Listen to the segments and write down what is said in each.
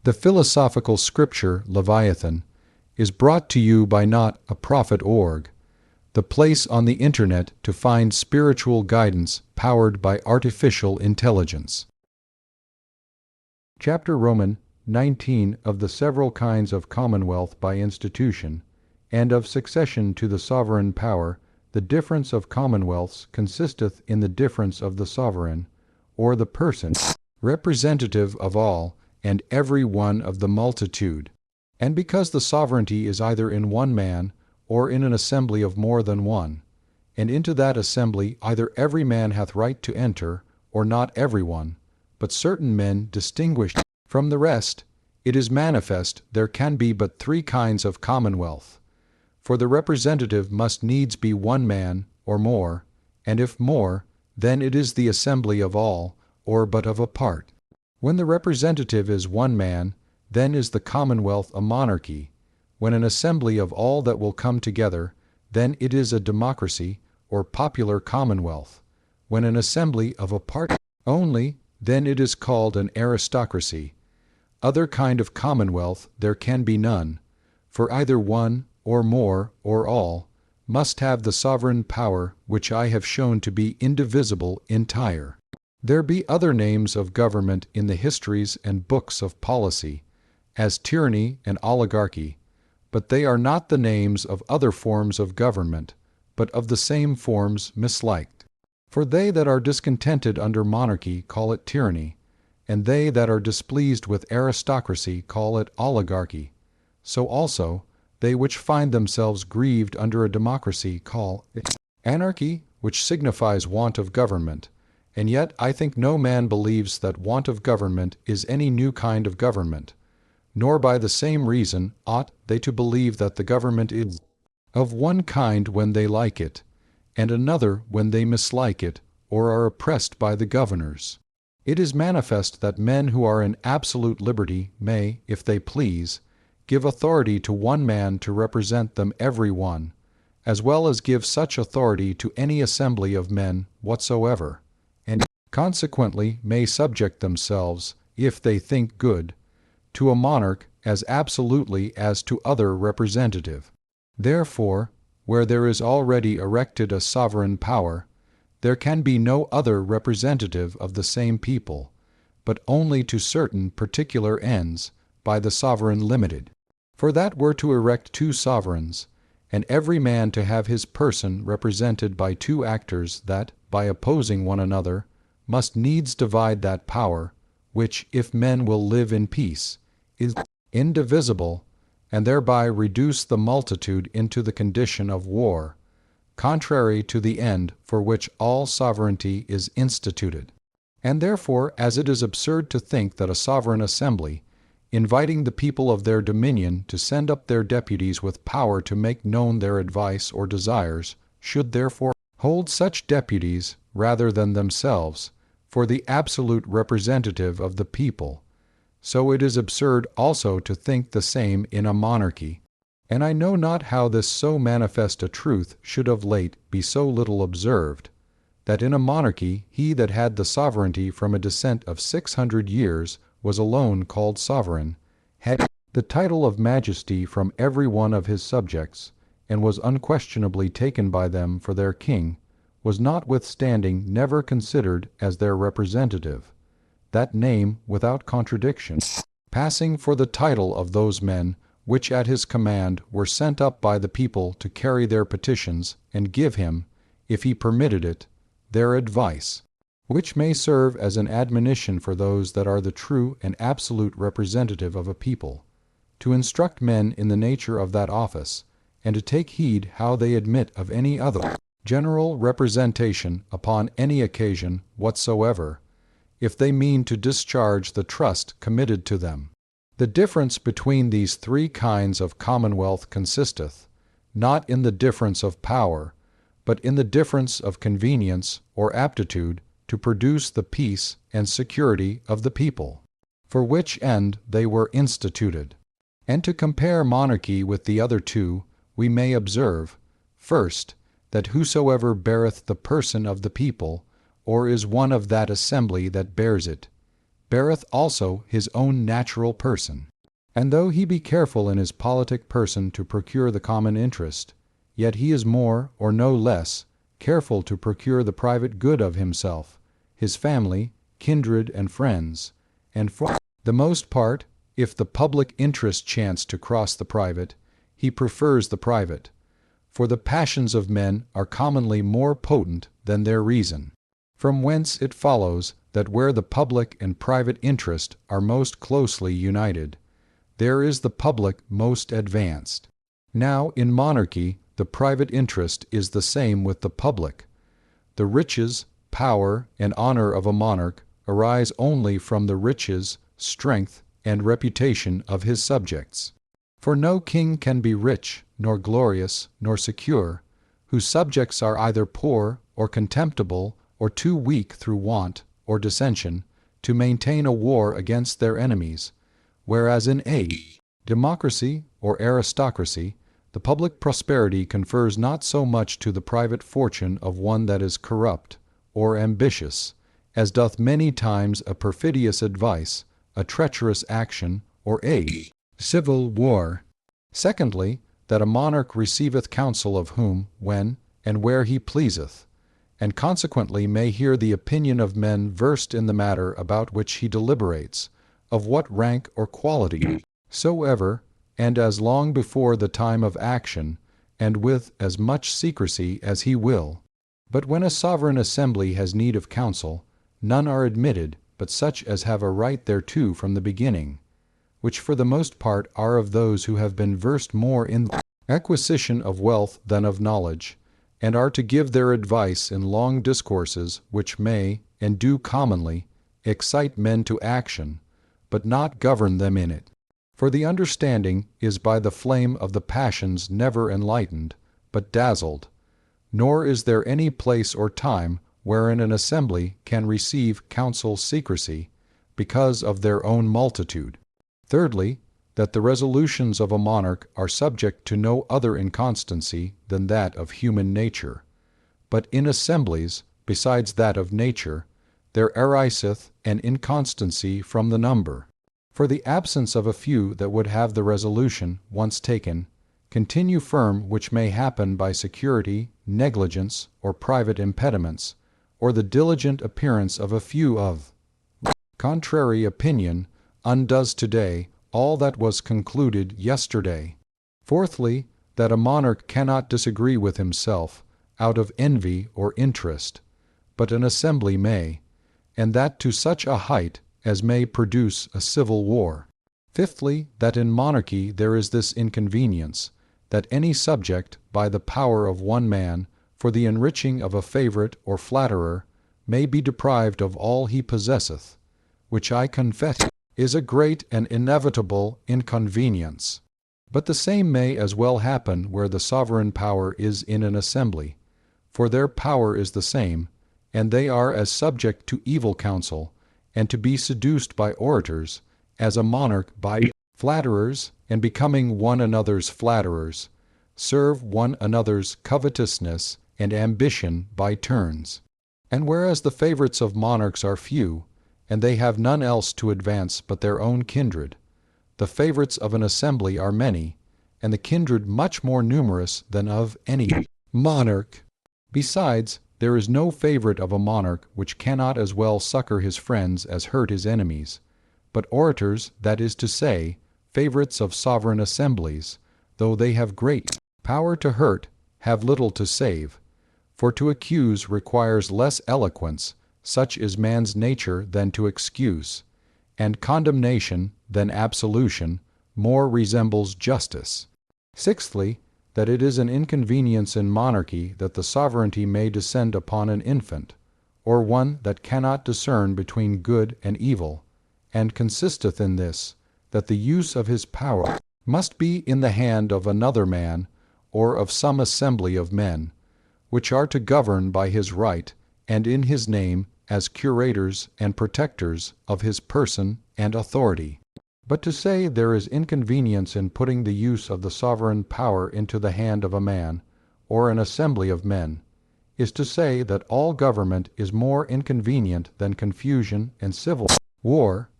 The philosophical scripture, Leviathan, is brought to you by not a prophet.org, the place on the internet to find spiritual guidance powered by artificial intelligence. Chapter Roman 19 of the several kinds of commonwealth by institution, and of succession to the sovereign power. The difference of commonwealths consisteth in the difference of the sovereign, or the person, representative of all, and every one of the multitude. And because the sovereignty is either in one man, or in an assembly of more than one, and into that assembly either every man hath right to enter, or not every one, but certain men distinguished from the rest, it is manifest there can be but three kinds of commonwealth. For the representative must needs be one man, or more, and if more, then it is the assembly of all, or but of a part. When the representative is one man, then is the commonwealth a monarchy. When an assembly of all that will come together, then it is a democracy, or popular commonwealth. When an assembly of a part only, then it is called an aristocracy. Other kind of commonwealth there can be none, for either one, or more, or all, must have the sovereign power which I have shown to be indivisible entire. There be other names of government in the histories and books of policy, as tyranny and oligarchy, but they are not the names of other forms of government, but of the same forms misliked. For they that are discontented under monarchy call it tyranny, and they that are displeased with aristocracy call it oligarchy. So also they which find themselves grieved under a democracy call it anarchy, which signifies want of government. And yet I think no man believes that want of government is any new kind of government, nor by the same reason ought they to believe that the government is of one kind when they like it, and another when they mislike it, or are oppressed by the governors. It is manifest that men who are in absolute liberty may, if they please, give authority to one man to represent them every one, as well as give such authority to any assembly of men whatsoever, and consequently may subject themselves, if they think good, to a monarch as absolutely as to other representative. Therefore, where there is already erected a sovereign power, there can be no other representative of the same people, but only to certain particular ends, by the sovereign limited. For that were to erect two sovereigns, and every man to have his person represented by two actors that, by opposing one another, must needs divide that power, which, if men will live in peace, is indivisible, and thereby reduce the multitude into the condition of war, contrary to the end for which all sovereignty is instituted. And therefore, as it is absurd to think that a sovereign assembly, inviting the people of their dominion to send up their deputies with power to make known their advice or desires, should therefore hold such deputies rather than themselves for the absolute representative of the people, so it is absurd also to think the same in a monarchy. And I know not how this so manifest a truth should of late be so little observed, that in a monarchy he that had the sovereignty from a descent of 600 years was alone called sovereign, had the title of majesty from every one of his subjects, and was unquestionably taken by them for their king, was notwithstanding never considered as their representative, that name without contradiction, passing for the title of those men which at his command were sent up by the people to carry their petitions and give him, if he permitted it, their advice, which may serve as an admonition for those that are the true and absolute representative of a people, to instruct men in the nature of that office, and to take heed how they admit of any other general representation upon any occasion whatsoever, if they mean to discharge the trust committed to them. The difference between these three kinds of commonwealth consisteth, not in the difference of power, but in the difference of convenience or aptitude to produce the peace and security of the people, for which end they were instituted. And to compare monarchy with the other two, we may observe, first, that whosoever beareth the person of the people, or is one of that assembly that bears it, beareth also his own natural person. And though he be careful in his politic person to procure the common interest, yet he is more, or no less, careful to procure the private good of himself, his family, kindred, and friends, and for the most part, if the public interest chance to cross the private, he prefers the private. For the passions of men are commonly more potent than their reason. From whence it follows that where the public and private interest are most closely united, there is the public most advanced. Now, in monarchy, the private interest is the same with the public. The riches, power, and honor of a monarch arise only from the riches, strength, and reputation of his subjects. For no king can be rich, nor glorious, nor secure, whose subjects are either poor, or contemptible, or too weak through want, or dissension, to maintain a war against their enemies, whereas in a democracy, or aristocracy, the public prosperity confers not so much to the private fortune of one that is corrupt, or ambitious, as doth many times a perfidious advice, a treacherous action, or a civil war. Secondly, that a monarch receiveth counsel of whom, when, and where he pleaseth, and consequently may hear the opinion of men versed in the matter about which he deliberates, of what rank or quality soever, and as long before the time of action, and with as much secrecy as he will. But when a sovereign assembly has need of counsel, none are admitted but such as have a right thereto from the beginning, which for the most part are of those who have been versed more in the acquisition of wealth than of knowledge, and are to give their advice in long discourses which may, and do commonly, excite men to action, but not govern them in it. For the understanding is by the flame of the passions never enlightened, but dazzled, nor is there any place or time wherein an assembly can receive counsel secrecy, because of their own multitude. Thirdly, that the resolutions of a monarch are subject to no other inconstancy than that of human nature. But in assemblies, besides that of nature, there ariseth an inconstancy from the number. For the absence of a few that would have the resolution, once taken, continue firm, which may happen by security, negligence, or private impediments, or the diligent appearance of a few of contrary opinion, undoes today all that was concluded yesterday. Fourthly, that a monarch cannot disagree with himself, out of envy or interest, but an assembly may, and that to such a height as may produce a civil war. Fifthly, that in monarchy there is this inconvenience, that any subject, by the power of one man, for the enriching of a favorite or flatterer, may be deprived of all he possesseth, which I confess is a great and inevitable inconvenience. But the same may as well happen where the sovereign power is in an assembly, for their power is the same, and they are as subject to evil counsel, and to be seduced by orators, as a monarch by flatterers, and becoming one another's flatterers, serve one another's covetousness and ambition by turns. And whereas the favorites of monarchs are few, and they have none else to advance but their own kindred, the favorites of an assembly are many, and the kindred much more numerous than of any monarch. Besides, there is no favorite of a monarch which cannot as well succor his friends as hurt his enemies, but orators, that is to say, favorites of sovereign assemblies, though they have great power to hurt, have little to save. For to accuse requires less eloquence, such is man's nature, than to excuse, and condemnation than absolution more resembles justice. Sixthly, that it is an inconvenience in monarchy that the sovereignty may descend upon an infant, or one that cannot discern between good and evil, and consisteth in this, that the use of his power must be in the hand of another man, or of some assembly of men, which are to govern by his right, and in his name, as curators and protectors of his person and authority. But to say there is inconvenience in putting the use of the sovereign power into the hand of a man, or an assembly of men, is to say that all government is more inconvenient than confusion and civil war,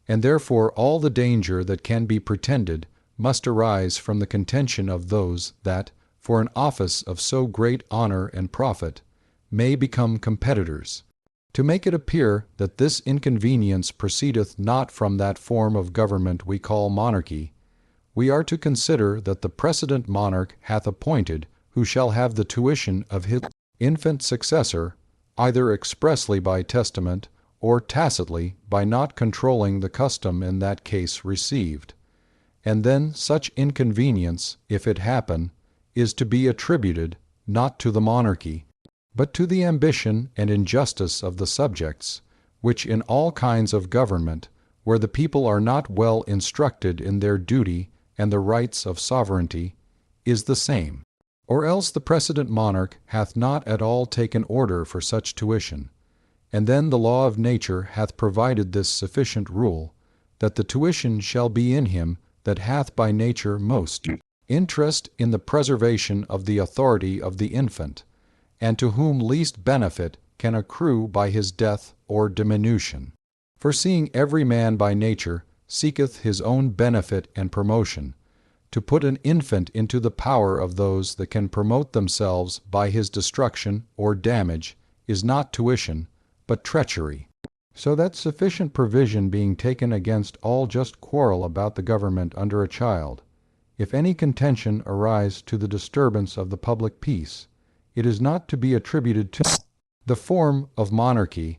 and therefore all the danger that can be pretended must arise from the contention of those that, for an office of so great honor and profit, may become competitors. To make it appear that this inconvenience proceedeth not from that form of government we call monarchy, we are to consider that the precedent monarch hath appointed who shall have the tuition of his infant successor, either expressly by testament, or tacitly by not controlling the custom in that case received. And then such inconvenience, if it happen, is to be attributed, not to the monarchy, but to the ambition and injustice of the subjects, which in all kinds of government, where the people are not well instructed in their duty and the rights of sovereignty, is the same. Or else the precedent monarch hath not at all taken order for such tuition, and then the law of nature hath provided this sufficient rule, that the tuition shall be in him that hath by nature most interest in the preservation of the authority of the infant, and to whom least benefit can accrue by his death or diminution. For seeing every man by nature seeketh his own benefit and promotion, to put an infant into the power of those that can promote themselves by his destruction or damage is not tuition, but treachery. So that sufficient provision being taken against all just quarrel about the government under a child, if any contention arise to the disturbance of the public peace, it is not to be attributed to the form of monarchy,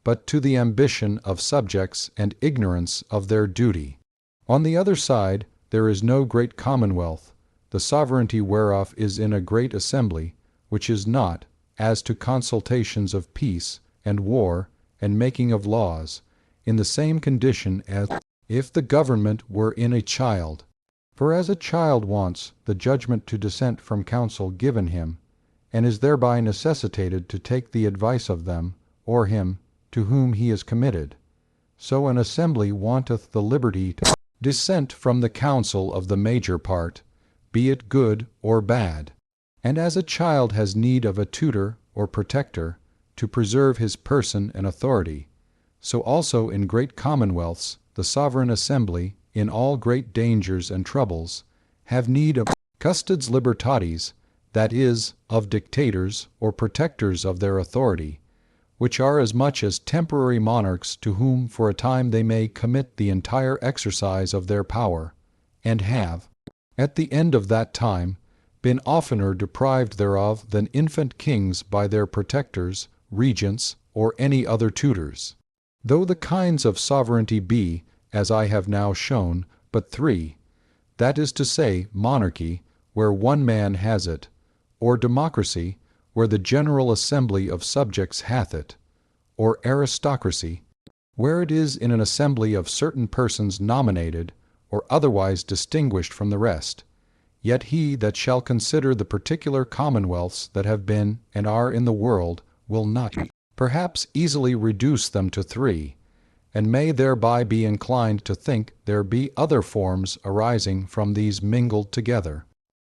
but to the ambition of subjects and ignorance of their duty. On the other side, there is no great commonwealth, the sovereignty whereof is in a great assembly, which is not, as to consultations of peace and war and making of laws, in the same condition as if the government were in a child. For as a child wants the judgment to dissent from counsel given him, and is thereby necessitated to take the advice of them, or him, to whom he is committed, so an assembly wanteth the liberty to dissent from the counsel of the major part, be it good or bad. And as a child has need of a tutor or protector to preserve his person and authority, so also in great commonwealths the sovereign assembly, in all great dangers and troubles, have need of custodes libertatis, that is, of dictators or protectors of their authority, which are as much as temporary monarchs to whom for a time they may commit the entire exercise of their power, and have, at the end of that time, been oftener deprived thereof than infant kings by their protectors, regents, or any other tutors. Though the kinds of sovereignty be, as I have now shown, but three, that is to say, monarchy, where one man has it, or democracy, where the general assembly of subjects hath it, or aristocracy, where it is in an assembly of certain persons nominated, or otherwise distinguished from the rest, yet he that shall consider the particular commonwealths that have been and are in the world will not, perhaps, easily reduce them to three, and may thereby be inclined to think there be other forms arising from these mingled together.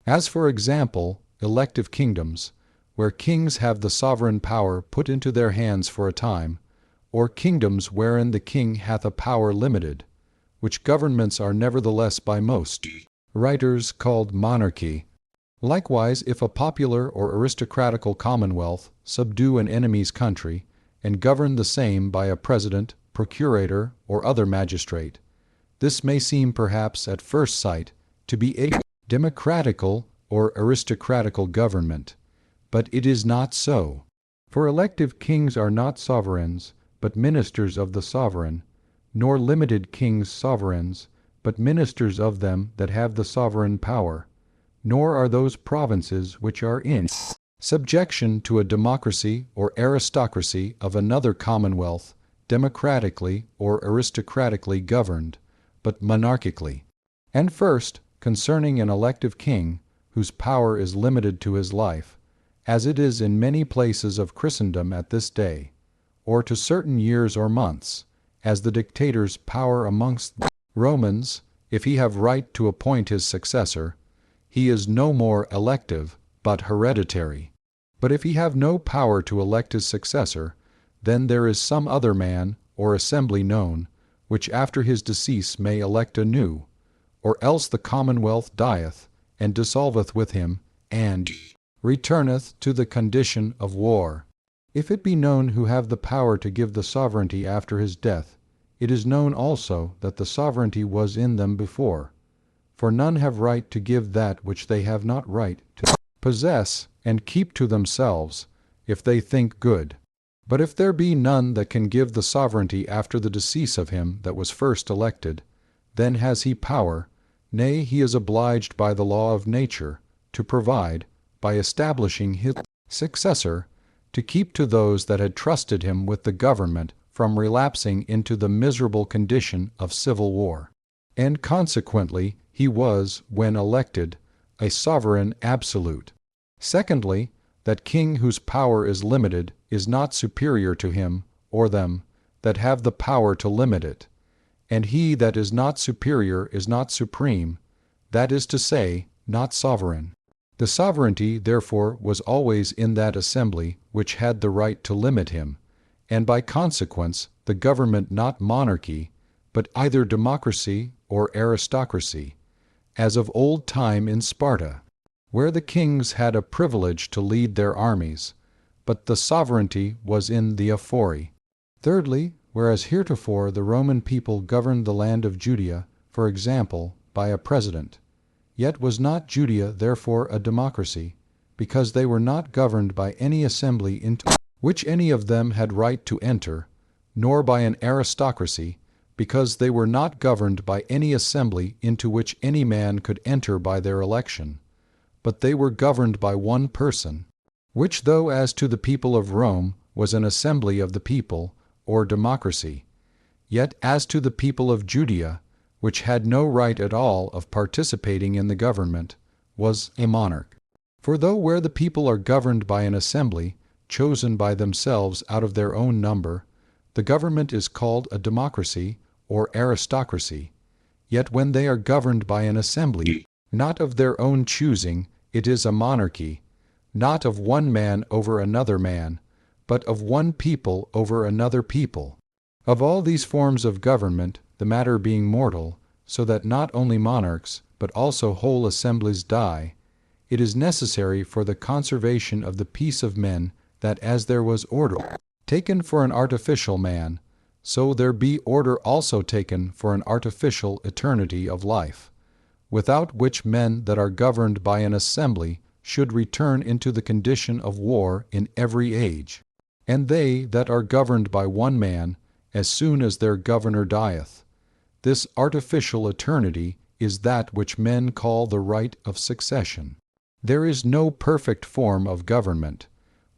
As for example, elective kingdoms, where kings have the sovereign power put into their hands for a time, or kingdoms wherein the king hath a power limited, which governments are nevertheless by most writers called monarchy. Likewise, if a popular or aristocratical commonwealth subdue an enemy's country, and govern the same by a president, procurator, or other magistrate, this may seem perhaps at first sight to be a democratical or aristocratical government, but it is not so. For elective kings are not sovereigns, but ministers of the sovereign, nor limited kings sovereigns, but ministers of them that have the sovereign power, nor are those provinces which are in subjection to a democracy or aristocracy of another commonwealth democratically or aristocratically governed, but monarchically. And first, concerning an elective king, whose power is limited to his life, as it is in many places of Christendom at this day, or to certain years or months, as the dictator's power amongst the Romans, if he have right to appoint his successor, he is no more elective, but hereditary. But if he have no power to elect his successor, then there is some other man, or assembly known, which after his decease may elect anew, or else the Commonwealth dieth, and dissolveth with him, and returneth to the condition of war. If it be known who have the power to give the sovereignty after his death, it is known also that the sovereignty was in them before. For none have right to give that which they have not right to possess and keep to themselves, if they think good. But if there be none that can give the sovereignty after the decease of him that was first elected, then has he power, nay, he is obliged by the law of nature, to provide, by establishing his successor, to keep to those that had trusted him with the government from relapsing into the miserable condition of civil war. And consequently he was, when elected, a sovereign absolute. Secondly, that king whose power is limited is not superior to him, or them, that have the power to limit it. And he that is not superior is not supreme, that is to say, not sovereign. The sovereignty, therefore, was always in that assembly which had the right to limit him, and by consequence the government not monarchy, but either democracy or aristocracy, as of old time in Sparta, where the kings had a privilege to lead their armies, but the sovereignty was in the ephori. Thirdly, whereas heretofore the Roman people governed the land of Judea, for example, by a president, yet was not Judea therefore a democracy, because they were not governed by any assembly into which any of them had right to enter, nor by an aristocracy, because they were not governed by any assembly into which any man could enter by their election, but they were governed by one person, which though as to the people of Rome was an assembly of the people, or democracy, yet as to the people of Judea, which had no right at all of participating in the government, was a monarch. For though where the people are governed by an assembly, chosen by themselves out of their own number, the government is called a democracy or aristocracy, yet when they are governed by an assembly, not of their own choosing, it is a monarchy, not of one man over another man, but of one people over another people. Of all these forms of government, the matter being mortal, so that not only monarchs, but also whole assemblies die, it is necessary for the conservation of the peace of men that as there was order taken for an artificial man, so there be order also taken for an artificial eternity of life, without which men that are governed by an assembly should return into the condition of war in every age, and they that are governed by one man, as soon as their governor dieth. This artificial eternity is that which men call the right of succession. There is no perfect form of government,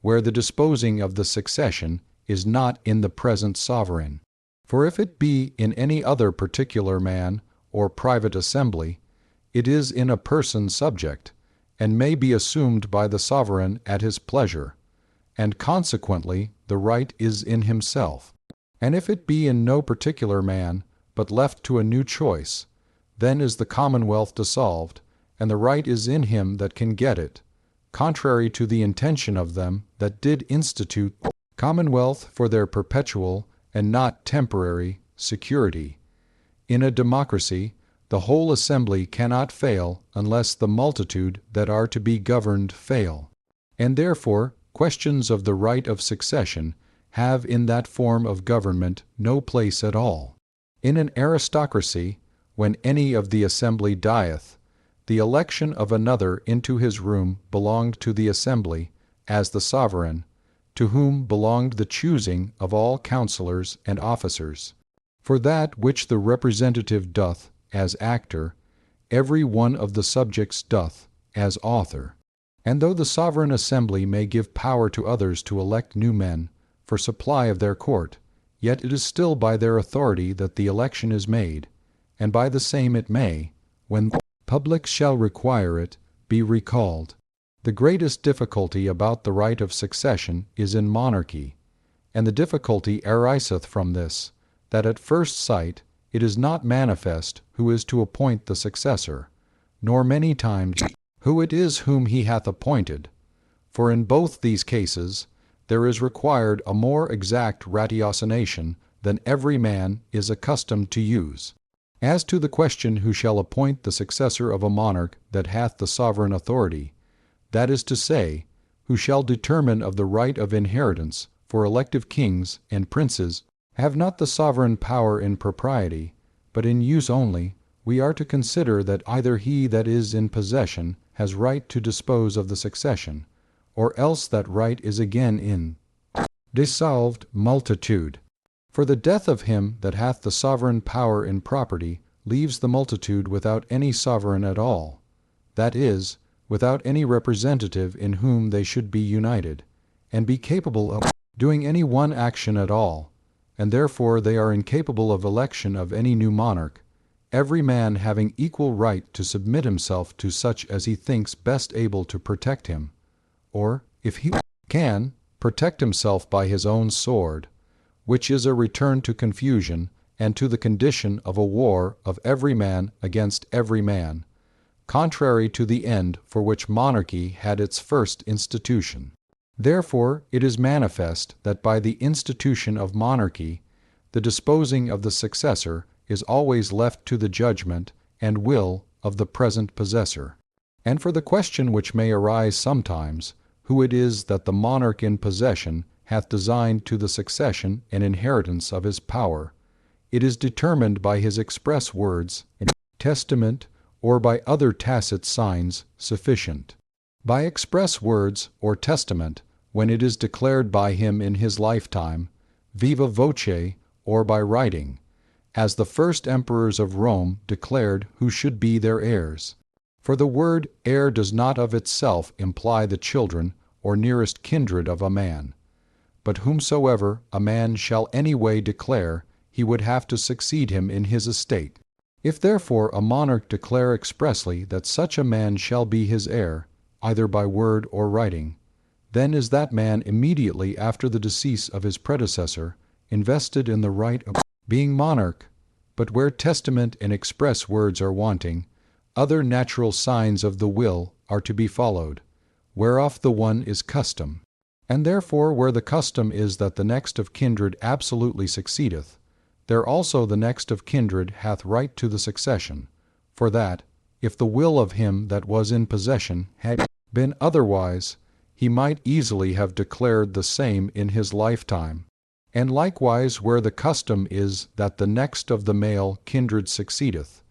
where the disposing of the succession is not in the present sovereign. For if it be in any other particular man or private assembly, it is in a person subject, and may be assumed by the sovereign at his pleasure, and consequently the right is in himself. And if it be in no particular man, but left to a new choice, then is the Commonwealth dissolved, and the right is in him that can get it, contrary to the intention of them that did institute Commonwealth for their perpetual, and not temporary, security. In a democracy, the whole assembly cannot fail unless the multitude that are to be governed fail, and therefore questions of the right of succession have in that form of government no place at all. In an aristocracy, when any of the assembly dieth, the election of another into his room belonged to the assembly, as the sovereign, to whom belonged the choosing of all counsellors and officers. For that which the representative doth, as actor, every one of the subjects doth, as author. And though the sovereign assembly may give power to others to elect new men, for supply of their court, yet it is still by their authority that the election is made, and by the same it may, when the public shall require it, be recalled. The greatest difficulty about the right of succession is in monarchy, and the difficulty ariseth from this, that at first sight it is not manifest who is to appoint the successor, nor many times who it is whom he hath appointed. For in both these cases there is required a more exact ratiocination than every man is accustomed to use. As to the question who shall appoint the successor of a monarch that hath the sovereign authority, that is to say, who shall determine of the right of inheritance, for elective kings and princes have not the sovereign power in propriety, but in use only, we are to consider that either he that is in possession has right to dispose of the succession, or else that right is again in dissolved multitude. For the death of him that hath the sovereign power in property leaves the multitude without any sovereign at all, that is, without any representative in whom they should be united, and be capable of doing any one action at all, and therefore they are incapable of election of any new monarch, every man having equal right to submit himself to such as he thinks best able to protect him, or, if he can, protect himself by his own sword, which is a return to confusion and to the condition of a war of every man against every man, contrary to the end for which monarchy had its first institution. Therefore it is manifest that by the institution of monarchy, the disposing of the successor is always left to the judgment and will of the present possessor. And for the question which may arise sometimes, who it is that the monarch in possession hath designed to the succession and inheritance of his power, it is determined by his express words in testament or by other tacit signs sufficient. By express words or testament, when it is declared by him in his lifetime, viva voce, or by writing, as the first emperors of Rome declared who should be their heirs. For the word heir does not of itself imply the children or nearest kindred of a man, but whomsoever a man shall any way declare he would have to succeed him in his estate. If therefore a monarch declare expressly that such a man shall be his heir, either by word or writing, then is that man immediately after the decease of his predecessor invested in the right of being monarch. But where testament and express words are wanting, other natural signs of the will are to be followed, whereof the one is custom. And therefore where the custom is that the next of kindred absolutely succeedeth, there also the next of kindred hath right to the succession, for that, if the will of him that was in possession had been otherwise, he might easily have declared the same in his lifetime. And likewise where the custom is that the next of the male kindred succeedeth,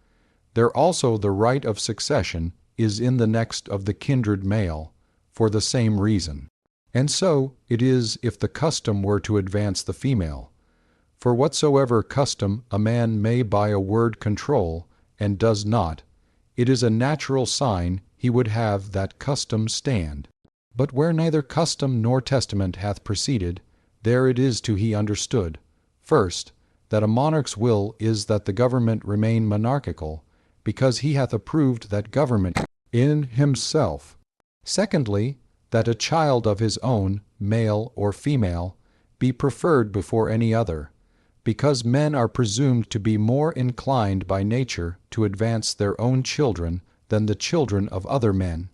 there also the right of succession is in the next of the kindred male, for the same reason. And so it is if the custom were to advance the female. For whatsoever custom a man may by a word control, and does not, it is a natural sign he would have that custom stand. But where neither custom nor testament hath preceded, there it is to he understood, first, that a monarch's will is that the government remain monarchical, because he hath approved that government in himself. Secondly, that a child of his own, male or female, be preferred before any other, because men are presumed to be more inclined by nature to advance their own children than the children of other men,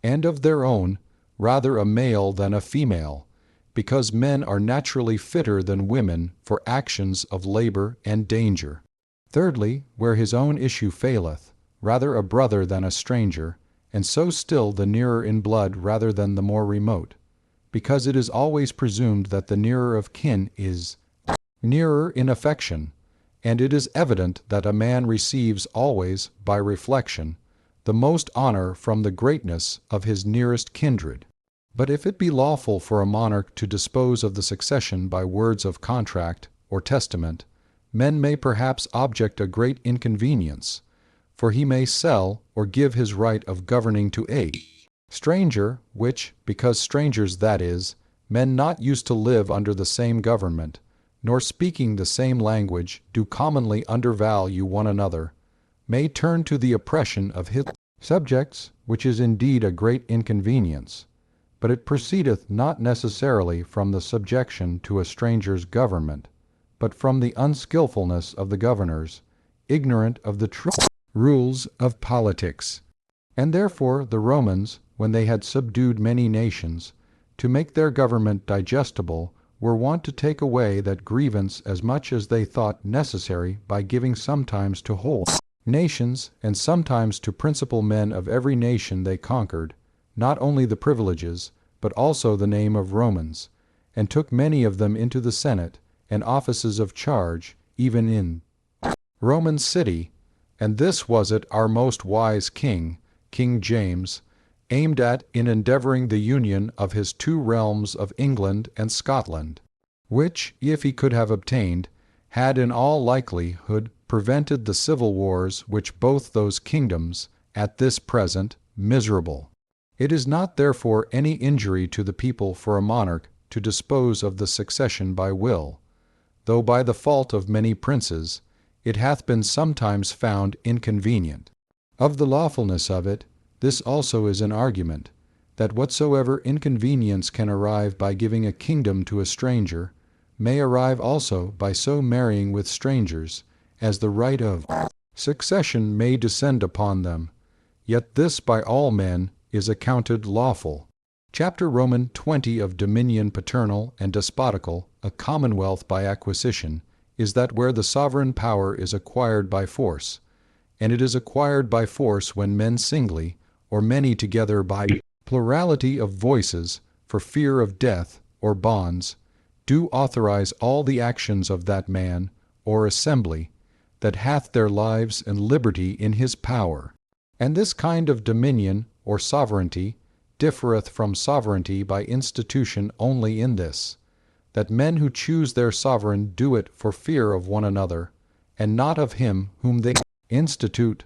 and of their own, rather a male than a female, because men are naturally fitter than women for actions of labor and danger. Thirdly, where his own issue faileth, rather a brother than a stranger, and so still the nearer in blood rather than the more remote, because it is always presumed that the nearer of kin is nearer in affection, and it is evident that a man receives always, by reflection, the most honor from the greatness of his nearest kindred. But if it be lawful for a monarch to dispose of the succession by words of contract or testament, men may perhaps object a great inconvenience, for he may sell or give his right of governing to a stranger, which, because strangers, that is, men not used to live under the same government, nor speaking the same language, do commonly undervalue one another, may turn to the oppression of his subjects, which is indeed a great inconvenience. But it proceedeth not necessarily from the subjection to a stranger's government, but from the unskilfulness of the governors, ignorant of the true rules of politics. And therefore the Romans, when they had subdued many nations, to make their government digestible, were wont to take away that grievance as much as they thought necessary by giving sometimes to whole nations, and sometimes to principal men of every nation they conquered, not only the privileges, but also the name of Romans, and took many of them into the Senate, and offices of charge, even in Roman city. And this was it our most wise king, King James, aimed at in endeavouring the union of his two realms of England and Scotland, which, if he could have obtained, had in all likelihood prevented the civil wars which both those kingdoms, at this present, miserable. It is not therefore any injury to the people for a monarch to dispose of the succession by will, though by the fault of many princes it hath been sometimes found inconvenient. Of the lawfulness of it, this also is an argument, that whatsoever inconvenience can arrive by giving a kingdom to a stranger, may arrive also by so marrying with strangers, as the right of succession may descend upon them, yet this by all men is accounted lawful. Chapter Roman 20 of Dominion Paternal and Despotical, a Commonwealth by acquisition, is that where the sovereign power is acquired by force, and it is acquired by force when men singly, or many together by plurality of voices, for fear of death or bonds, do authorize all the actions of that man, or assembly, that hath their lives and liberty in his power. And this kind of dominion, or sovereignty, differeth from sovereignty by institution only in this, that men who choose their sovereign do it for fear of one another, and not of him whom they institute,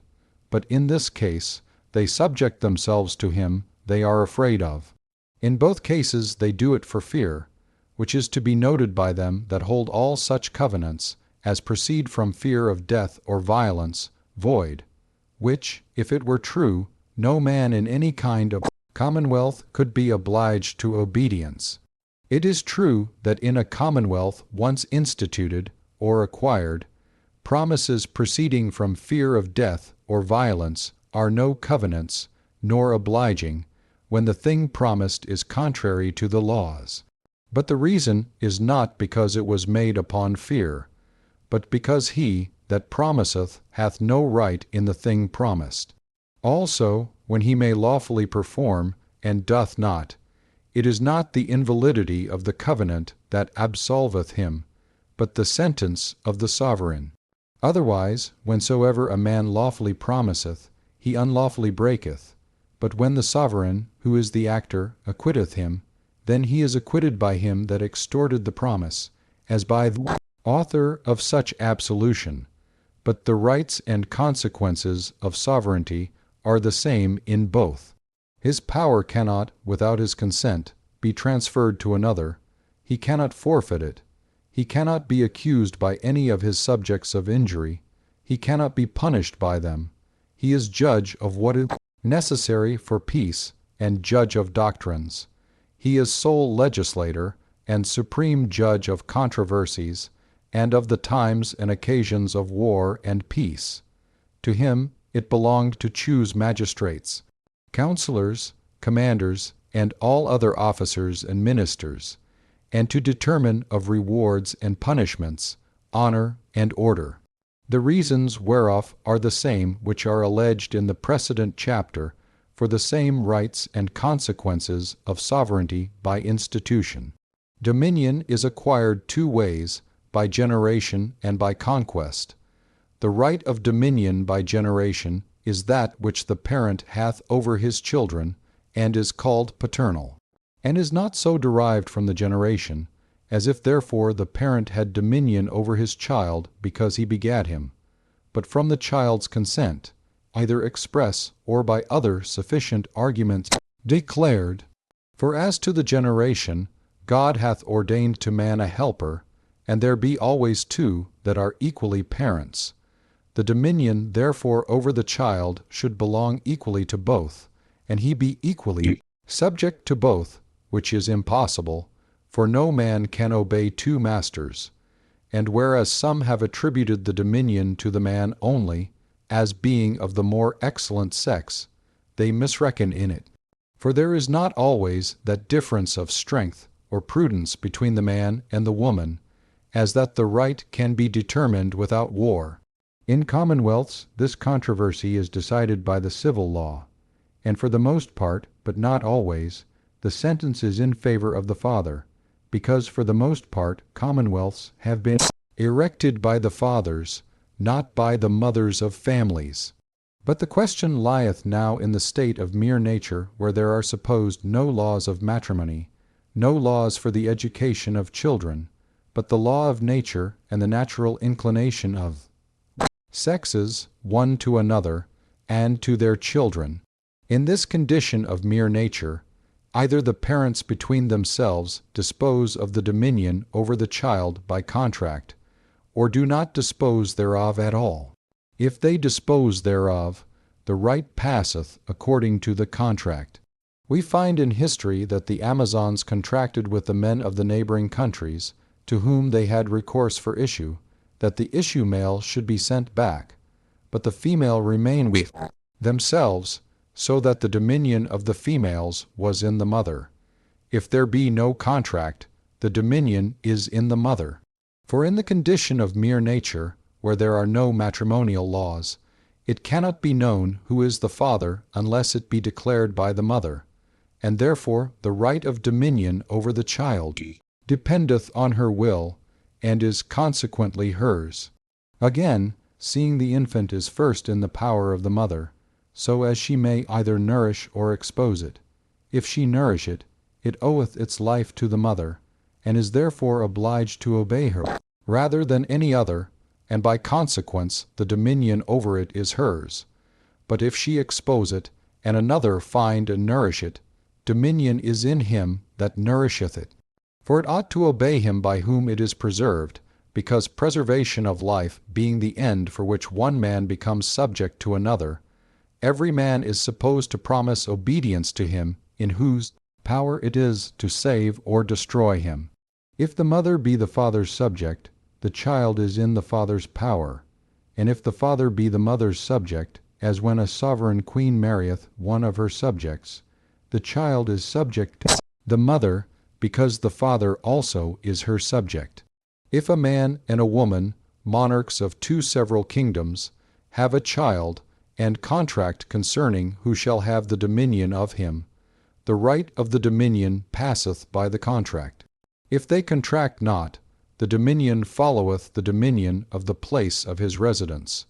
but in this case they subject themselves to him they are afraid of. In both cases they do it for fear, which is to be noted by them that hold all such covenants as proceed from fear of death or violence void, which, if it were true, no man in any kind of commonwealth could be obliged to obedience. It is true that in a commonwealth once instituted, or acquired, promises proceeding from fear of death or violence are no covenants, nor obliging, when the thing promised is contrary to the laws. But the reason is not because it was made upon fear, but because he that promiseth hath no right in the thing promised. Also, when he may lawfully perform, and doth not, it is not the invalidity of the covenant that absolveth him, but the sentence of the sovereign. Otherwise, whensoever a man lawfully promiseth, he unlawfully breaketh. But when the sovereign, who is the actor, acquitteth him, then he is acquitted by him that extorted the promise, as by the author of such absolution. But the rights and consequences of sovereignty are the same in both. His power cannot, without his consent, be transferred to another. He cannot forfeit it. He cannot be accused by any of his subjects of injury. He cannot be punished by them. He is judge of what is necessary for peace, and judge of doctrines. He is sole legislator, and supreme judge of controversies, and of the times and occasions of war and peace. To him it belonged to choose magistrates, counselors, commanders, and all other officers and ministers, and to determine of rewards and punishments, honor and order. The reasons whereof are the same which are alleged in the precedent chapter for the same rights and consequences of sovereignty by institution. Dominion is acquired two ways, by generation and by conquest. The right of dominion by generation is that which the parent hath over his children, and is called paternal, and is not so derived from the generation, as if therefore the parent had dominion over his child because he begat him, but from the child's consent, either express or by other sufficient arguments declared. For as to the generation, God hath ordained to man a helper, and there be always two that are equally parents. The dominion therefore over the child should belong equally to both, and he be equally subject to both, which is impossible, for no man can obey two masters. And whereas some have attributed the dominion to the man only, as being of the more excellent sex, they misreckon in it. For there is not always that difference of strength or prudence between the man and the woman, as that the right can be determined without war. In commonwealths, this controversy is decided by the civil law, and for the most part, but not always, the sentence is in favor of the father, because for the most part commonwealths have been erected by the fathers, not by the mothers of families. But the question lieth now in the state of mere nature, where there are supposed no laws of matrimony, no laws for the education of children, but the law of nature and the natural inclination of sexes one to another and to their children. In this condition of mere nature, either the parents between themselves dispose of the dominion over the child by contract, or do not dispose thereof at all. If they dispose thereof, the right passeth according to the contract. We find in history that the Amazons contracted with the men of the neighboring countries, to whom they had recourse for issue, that the issue male should be sent back, but the female remain with themselves, so that the dominion of the females was in the mother. If there be no contract, the dominion is in the mother. For in the condition of mere nature, where there are no matrimonial laws, it cannot be known who is the father unless it be declared by the mother, and therefore the right of dominion over the child dependeth on her will, and is consequently hers. Again, seeing the infant is first in the power of the mother, so as she may either nourish or expose it. If she nourish it, it oweth its life to the mother, and is therefore obliged to obey her, rather than any other, and by consequence the dominion over it is hers. But if she expose it, and another find and nourish it, dominion is in him that nourisheth it. For it ought to obey him by whom it is preserved, because preservation of life being the end for which one man becomes subject to another, every man is supposed to promise obedience to him in whose power it is to save or destroy him. If the mother be the father's subject, the child is in the father's power, and if the father be the mother's subject, as when a sovereign queen marrieth one of her subjects, the child is subject to the mother, because the father also is her subject. If a man and a woman, monarchs of two several kingdoms, have a child, and contract concerning who shall have the dominion of him, the right of the dominion passeth by the contract. If they contract not, the dominion followeth the dominion of the place of his residence.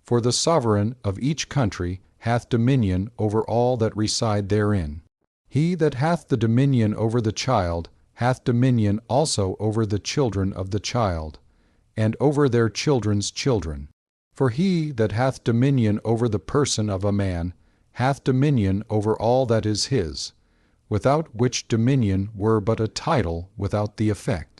For the sovereign of each country hath dominion over all that reside therein. He that hath the dominion over the child hath dominion also over the children of the child, and over their children's children. For he that hath dominion over the person of a man hath dominion over all that is his, without which dominion were but a title without the effect.